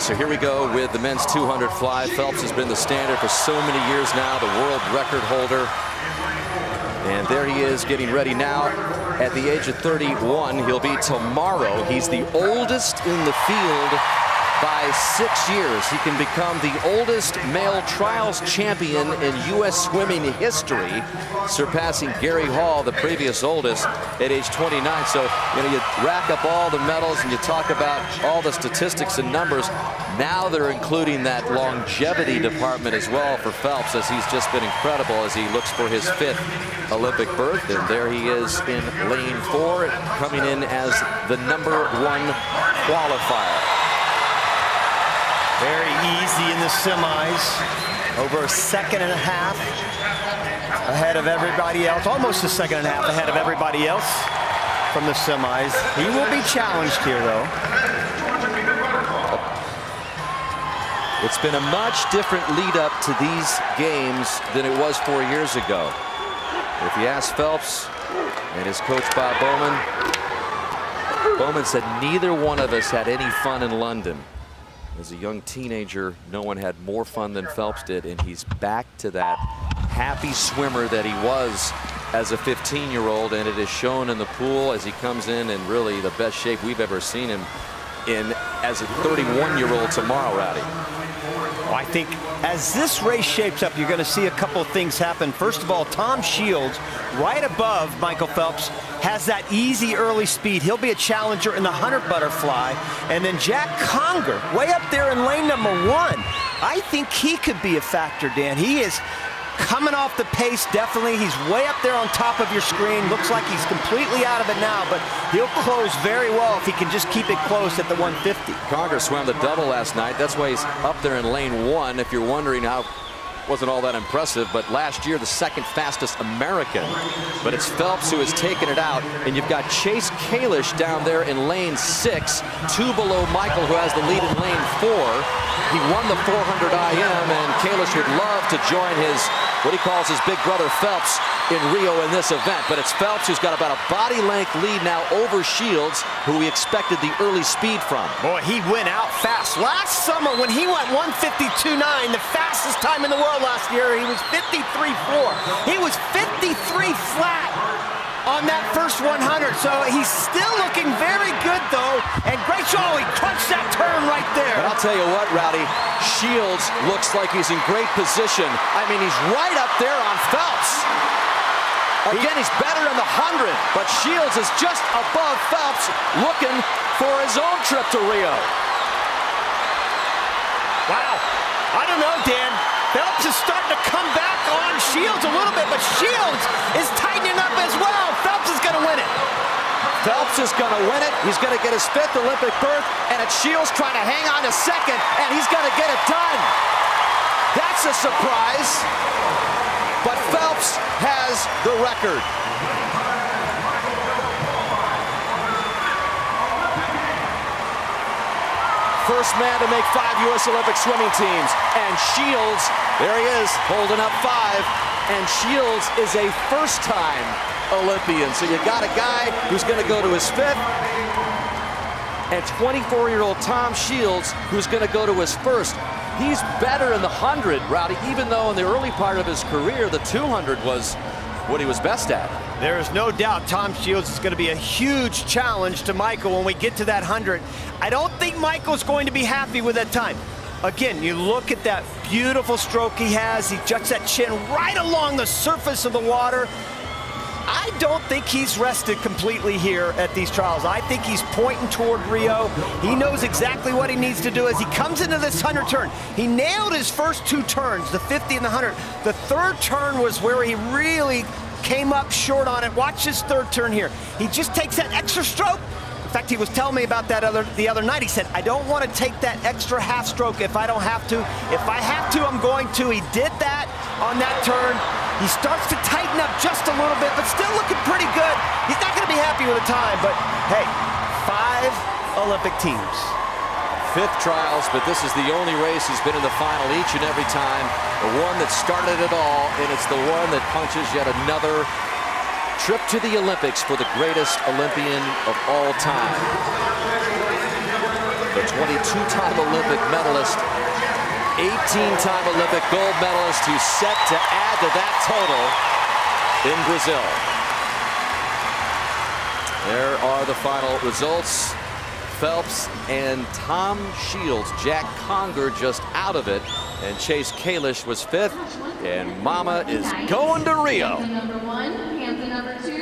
right, so here we go with the men's 200 fly. Phelps has been the standard for so many years now, the world record holder. And there he is getting ready now at the age of 31. He'll be tomorrow. He's the oldest in the field by 6 years. He can become the oldest male trials champion in U.S. swimming history, surpassing Gary Hall, the previous oldest, at age 29. So, you know, you rack up all the medals and you talk about all the statistics and numbers. Now they're including that longevity department as well for Phelps, as he's just been incredible as he looks for his 5th Olympic berth. And there he is in lane 4, coming in as the #1 qualifier. Very easy in the semis. Over a second and a half ahead of everybody else. Almost a second and a half ahead of everybody else from the semis. He will be challenged here, though. It's been a much different lead up to these games than it was 4 years ago. If you ask Phelps and his coach Bob Bowman said neither one of us had any fun in London. As a young teenager, no one had more fun than Phelps did, and he's back to that happy swimmer that he was as a 15-year-old, and it is shown in the pool as he comes in really the best shape we've ever seen him in as a 31-year-old tomorrow, Rowdy. Well, I think as this race shapes up, you're going to see a couple of things happen. First of all, Tom Shields, right above Michael Phelps, has that easy early speed. He'll be a challenger in the 100 butterfly. And then Jack Conger, way up there in lane #1. I think he could be a factor, Dan. He is coming off the pace, definitely. He's way up there on top of your screen. Looks like he's completely out of it now, but he'll close very well if he can just keep it close at the 150. Conger swam the double last night. That's why he's up there in lane 1. If you're wondering how wasn't all that impressive, but last year the 2nd fastest American. But it's Phelps who has taken it out, and you've got Chase Kalish down there in lane 6, 2 below Michael, who has the lead in lane 4. He won the 400 IM, and Kalish would love to join his, what he calls his big brother Phelps, in Rio in this event. But it's Phelps who's got about a body length lead now over Shields, who we expected the early speed from. Boy, he went out fast. Last summer when he went 1:52.9, the fastest time in the world last year, he was 53.4. He was 53 flat on that first 100. So he's still looking very good, though. And great show. He crunched that turn right there. But I'll tell you what, Rowdy, Shields looks like he's in great position. I mean, he's right up there on Phelps. Again, he's better in the 100, but Shields is just above Phelps, looking for his own trip to Rio. Wow. I don't know, Dan. Phelps is starting to come back on Shields a little bit, but Shields is tightening up as well. Phelps is going to win it. Phelps is going to win it. He's going to get his 5th Olympic berth, and it's Shields trying to hang on to 2nd, and he's going to get it done. That's a surprise. But Phelps has the record. First man to make 5 U.S. Olympic swimming teams. And Shields, there he is, holding up 5. And Shields is a first-time Olympian. So you got a guy who's going to go to his 5th. And 24-year-old Tom Shields, who's going to go to his 1st. He's better in the 100, Rowdy, even though in the early part of his career, the 200 was what he was best at. There is no doubt Tom Shields is going to be a huge challenge to Michael when we get to that 100. I don't think Michael's going to be happy with that time. Again, you look at that beautiful stroke he has. He juts that chin right along the surface of the water. I don't think he's rested completely here at these trials. I think he's pointing toward Rio. He knows exactly what he needs to do as he comes into this 100 turn. He nailed his first 2 turns, the 50 and the 100. The 3rd turn was where he really came up short on it. Watch this 3rd turn here. He just takes that extra stroke. In fact, he was telling me about that the other night. He said, I don't want to take that extra half stroke if I don't have to. If I have to, I'm going to. He did that on that turn. He starts to tighten up just a little bit, but still looking pretty good. He's not going to be happy with the time, but hey, 5 Olympic teams. 5th trials, but this is the only race he's been in the final each and every time. The one that started it all, and it's the one that punches yet another trip to the Olympics for the greatest Olympian of all time. the 22-time Olympic medalist, 18-time Olympic gold medalist, who's set to add to that total in Brazil. There are the final results. Phelps and Tom Shields. Jack Conger just out of it, and Chase Kalish was 5th, and Mama is going to Rio. Number 1, Panther number 2.